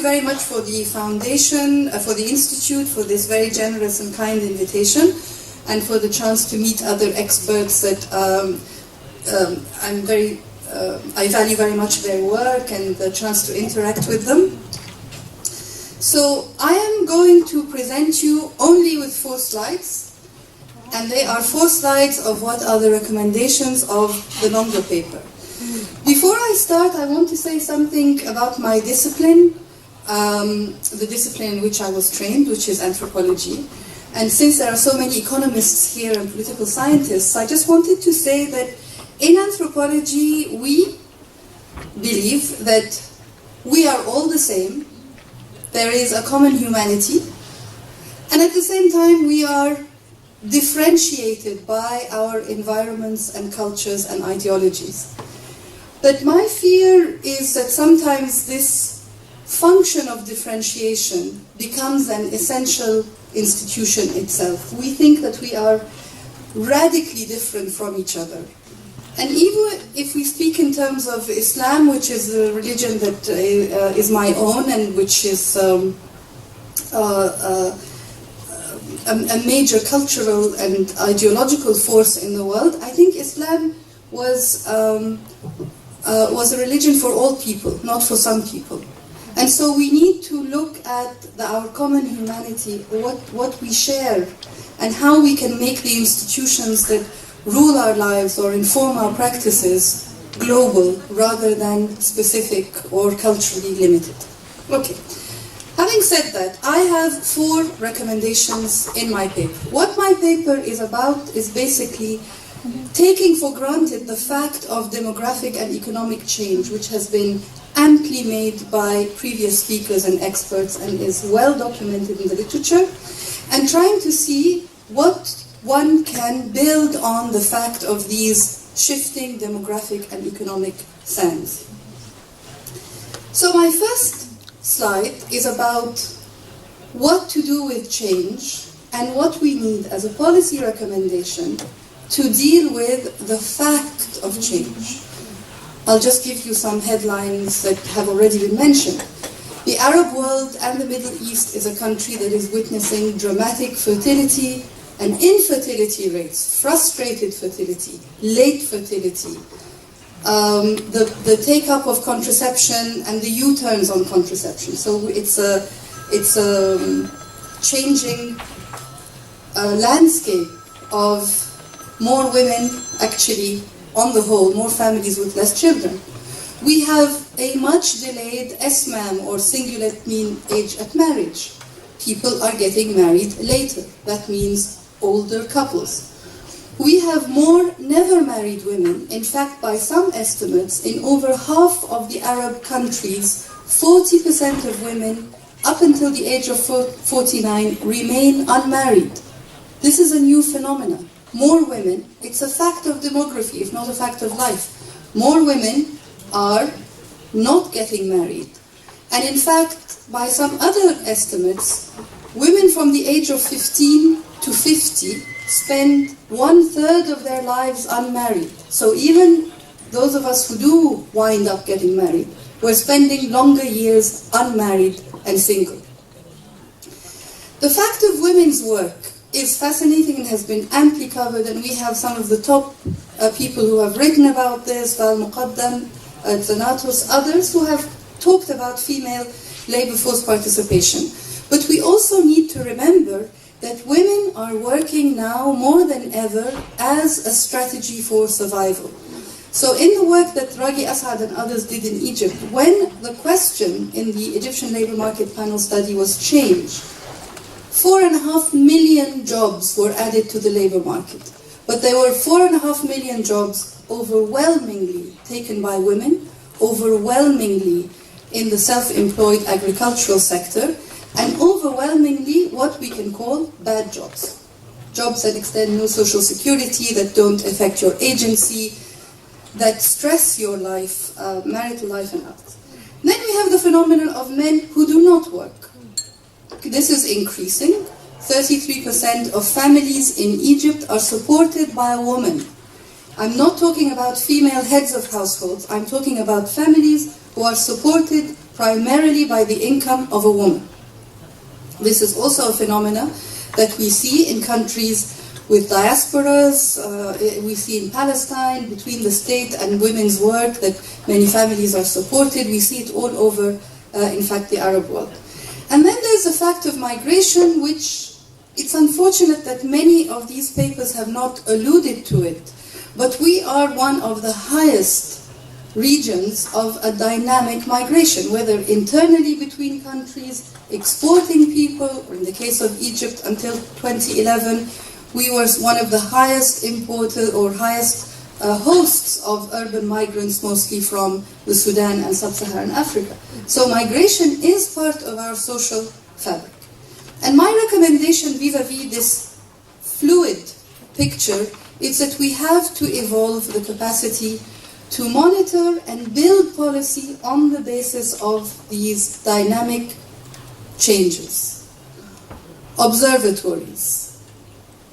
very much for the foundation, for the Institute, for this very generous and kind invitation, and for the chance to meet other experts that I value very much their work and the chance to interact with them. So I am going to present you only with 4 slides, and they are 4 slides of what are the recommendations of the longer paper. Before I start, I want to say something about my discipline, the discipline in which I was trained, which is anthropology. And since there are so many economists here and political scientists, I just wanted to say that in anthropology, we believe that we are all the same. There is a common humanity. And at the same time, we are differentiated by our environments and cultures and ideologies. But my fear is that sometimes this function of differentiation becomes an essential institution itself. We think that we are radically different from each other. And even if we speak in terms of Islam, which is a religion that is my own and which is a major cultural and ideological force in the world, I think Islam was a religion for all people, not for some people. And so we need to look at our common humanity, what we share, and how we can make the institutions that rule our lives or inform our practices global rather than specific or culturally limited. Okay. Having said that, I have 4 recommendations in my paper. What my paper is about is basically taking for granted the fact of demographic and economic change, which has been amply made by previous speakers and experts and is well documented in the literature, and trying to see what one can build on the fact of these shifting demographic and economic sands. So my first slide is about what to do with change and what we need as a policy recommendation to deal with the fact of change. I'll just give you some headlines that have already been mentioned. The Arab world and the Middle East is a country that is witnessing dramatic fertility and infertility rates, frustrated fertility, late fertility, the take-up of contraception and the U-turns on contraception. So it's a changing landscape of more women, actually, on the whole, more families with less children. We have a much delayed SMAM, or singlet mean age at marriage. People are getting married later. That means older couples. We have more never married women. In fact, by some estimates, in over half of the Arab countries, 40% of women up until the age of 49 remain unmarried. This is a new phenomenon. More women, it's a fact of demography, if not a fact of life. More women are not getting married. And in fact, by some other estimates, women from the age of 15 to 50 spend 1/3 of their lives unmarried. So even those of us who do wind up getting married, we're spending longer years unmarried and single. The fact of women's work is fascinating and has been amply covered, and we have some of the top people who have written about this, Val Muqaddam, Zanatos, others who have talked about female labor force participation. But we also need to remember that women are working now more than ever as a strategy for survival. So in the work that Raghi Asad and others did in Egypt, when the question in the Egyptian labor market panel study was changed, 4.5 million jobs were added to the labor market. But there were 4.5 million jobs overwhelmingly taken by women, overwhelmingly in the self-employed agricultural sector, and overwhelmingly what we can call bad jobs. Jobs that extend no social security, that don't affect your agency, that stress your life, marital life and others. Then we have the phenomenon of men who do not work. This is increasing. 33% of families in Egypt are supported by a woman. I'm not talking about female heads of households. I'm talking about families who are supported primarily by the income of a woman. This is also a phenomenon that we see in countries with diasporas, we see in Palestine, between the state and women's work, that many families are supported. We see it all over, in fact, the Arab world. And then there's the fact of migration, which it's unfortunate that many of these papers have not alluded to it, but we are one of the highest regions of a dynamic migration, whether internally between countries, exporting people, or in the case of Egypt until 2011, we were one of the highest imported or highest hosts of urban migrants, mostly from the Sudan and sub-Saharan Africa. So migration is part of our social fabric. And my recommendation vis-a-vis this fluid picture is that we have to evolve the capacity to monitor and build policy on the basis of these dynamic changes. Observatories,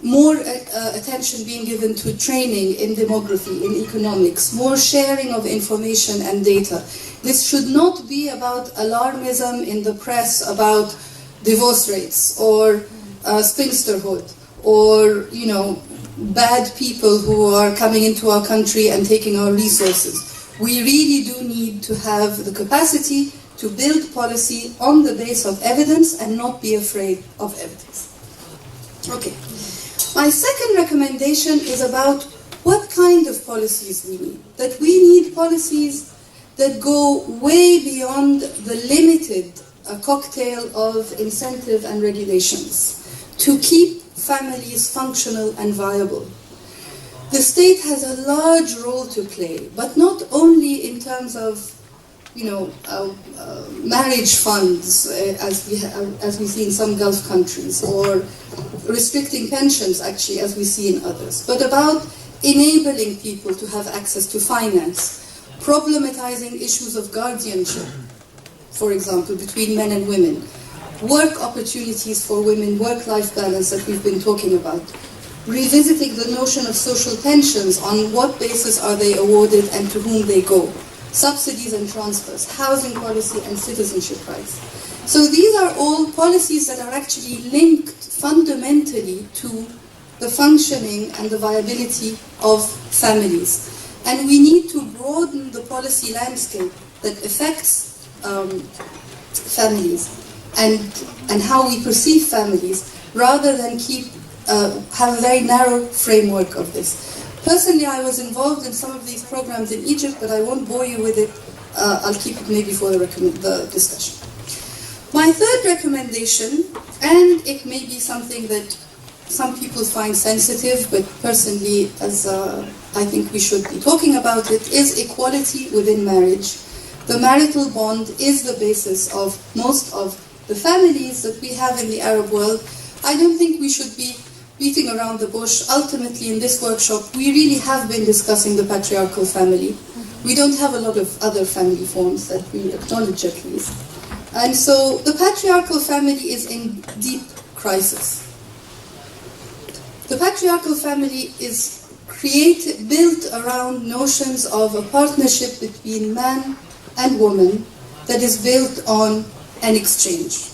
more attention being given to training in demography, in economics, more sharing of information and data. This should not be about alarmism in the press about divorce rates or spinsterhood or, bad people who are coming into our country and taking our resources. We really do need to have the capacity to build policy on the base of evidence and not be afraid of evidence. Okay. My second recommendation is about what kind of policies we need. That we need policies that go way beyond the limited cocktail of incentive and regulations to keep families functional and viable. The state has a large role to play, but not only in terms of marriage funds, as we see in some Gulf countries, or restricting pensions, actually, as we see in others, but about enabling people to have access to finance, problematizing issues of guardianship, for example, between men and women, work opportunities for women, work-life balance that we've been talking about, revisiting the notion of social pensions, on what basis are they awarded and to whom they go, subsidies and transfers, housing policy and citizenship rights. So these are all policies that are actually linked fundamentally to the functioning and the viability of families. And we need to broaden the policy landscape that affects families and how we perceive families, rather than have a very narrow framework of this. Personally, I was involved in some of these programs in Egypt, but I won't bore you with it. I'll keep it maybe for the discussion. My third recommendation, and it may be something that some people find sensitive, but personally, as I think we should be talking about it, is equality within marriage. The marital bond is the basis of most of the families that we have in the Arab world. I don't think we should be beating around the bush. Ultimately, in this workshop, we really have been discussing the patriarchal family. We don't have a lot of other family forms that we acknowledge, at least. And so the patriarchal family is in deep crisis. The patriarchal family is built around notions of a partnership between man and woman that is built on an exchange.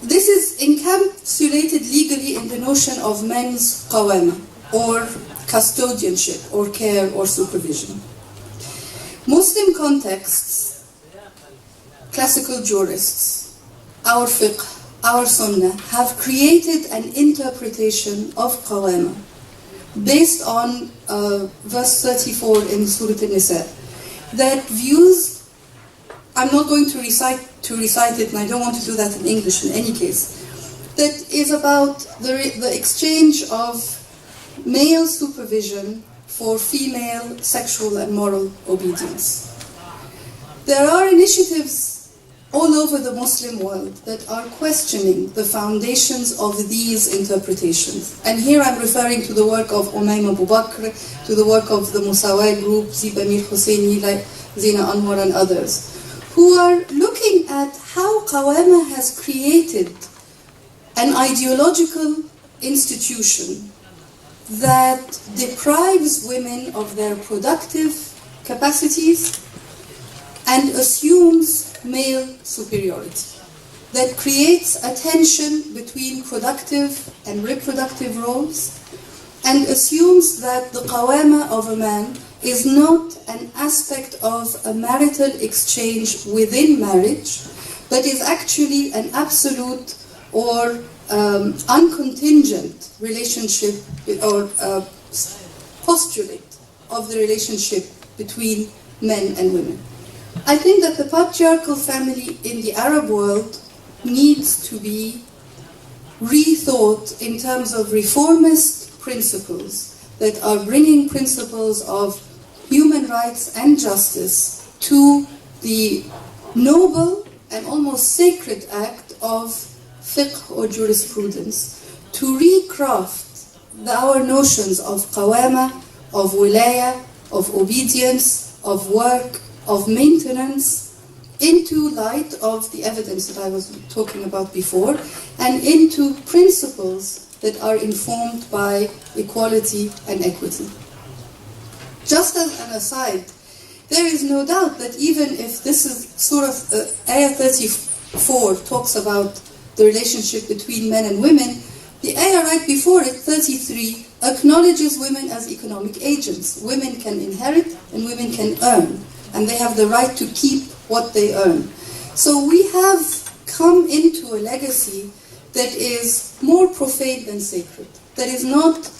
This is encapsulated legally in the notion of men's qawama, or custodianship, or care, or supervision. Muslim contexts, classical jurists, our fiqh, our sunnah, have created an interpretation of qawama based on verse 34 in Surah An-Nisa that views, I'm not going to recite it, and I don't want to do that in English in any case, that is about the exchange of male supervision for female sexual and moral obedience. There are initiatives all over the Muslim world that are questioning the foundations of these interpretations. And here I'm referring to the work of Umaym Abu Bakr, to the work of the Musawa group, Zibamir Husseini, Zina Anwar and others, who are looking at how qawama has created an ideological institution that deprives women of their productive capacities and assumes male superiority, that creates a tension between productive and reproductive roles, and assumes that the qawama of a man is not an aspect of a marital exchange within marriage, but is actually an absolute or uncontingent relationship or postulate of the relationship between men and women. I think that the patriarchal family in the Arab world needs to be rethought in terms of reformist principles that are bringing principles of human rights and justice to the noble and almost sacred act of fiqh or jurisprudence, to recraft our notions of qawama, of wilaya, of obedience, of work, of maintenance, into light of the evidence that I was talking about before, and into principles that are informed by equality and equity. Just as an aside, there is no doubt that even if this is sort of Ayah 34 talks about the relationship between men and women, the Ayah right before it, 33, acknowledges women as economic agents. Women can inherit and women can earn, and they have the right to keep what they earn. So we have come into a legacy that is more profane than sacred, that is not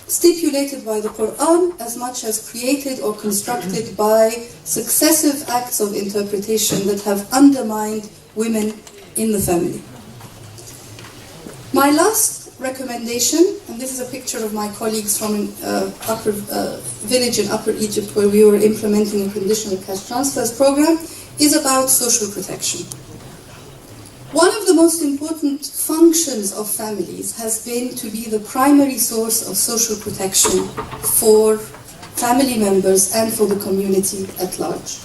stipulated by the Quran as much as created or constructed by successive acts of interpretation that have undermined women in the family. My last recommendation, and this is a picture of my colleagues from an upper village in Upper Egypt where we were implementing a conditional cash transfers program, is about social protection. One of the most important functions of families has been to be the primary source of social protection for family members and for the community at large.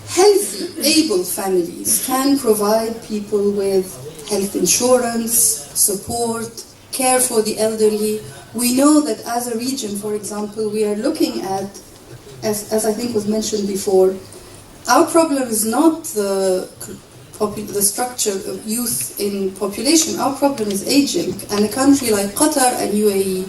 Healthy, able families can provide people with health insurance, support, care for the elderly. We know that as a region, for example, we are looking at, as I think was mentioned before, our problem is not the structure of youth in population. Our problem is aging. And a country like Qatar and UAE,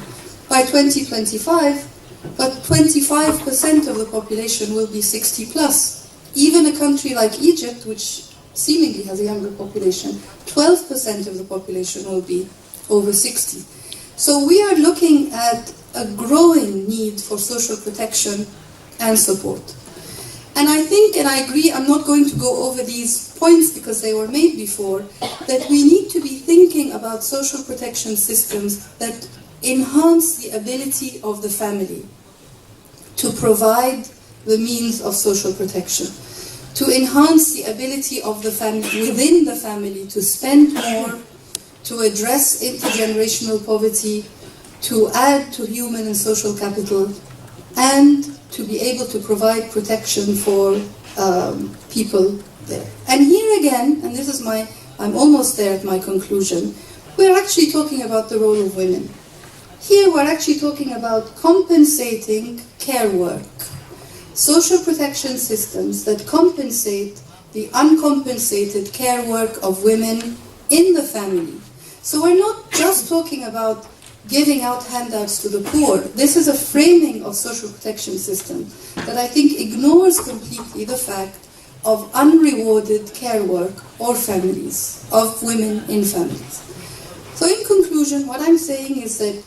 by 2025, but 25% of the population will be 60 plus. Even a country like Egypt, which seemingly has a younger population, 12% of the population will be over 60. So we are looking at a growing need for social protection and support. And I think, and I agree, I'm not going to go over these points because they were made before, that we need to be thinking about social protection systems that enhance the ability of the family to provide the means of social protection, to enhance the ability of the family, within the family, to spend more, to address intergenerational poverty, to add to human and social capital, and to be able to provide protection for people there. And here again, and this is I'm almost there at my conclusion, we're actually talking about the role of women. Here we're actually talking about compensating care work, social protection systems that compensate the uncompensated care work of women in the family. So we're not just talking about giving out handouts to the poor. This is a framing of social protection system that I think ignores completely the fact of unrewarded care work or families, of women in families. So in conclusion, what I'm saying is that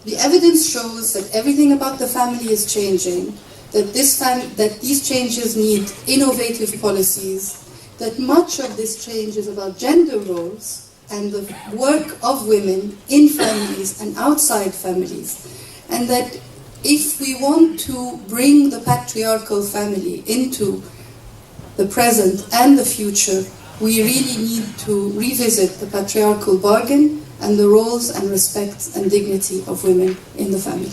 the evidence shows that everything about the family is changing, that these changes need innovative policies, that much of this change is about gender roles and the work of women in families and outside families, and that if we want to bring the patriarchal family into the present and the future, we really need to revisit the patriarchal bargain and the roles and respects and dignity of women in the family.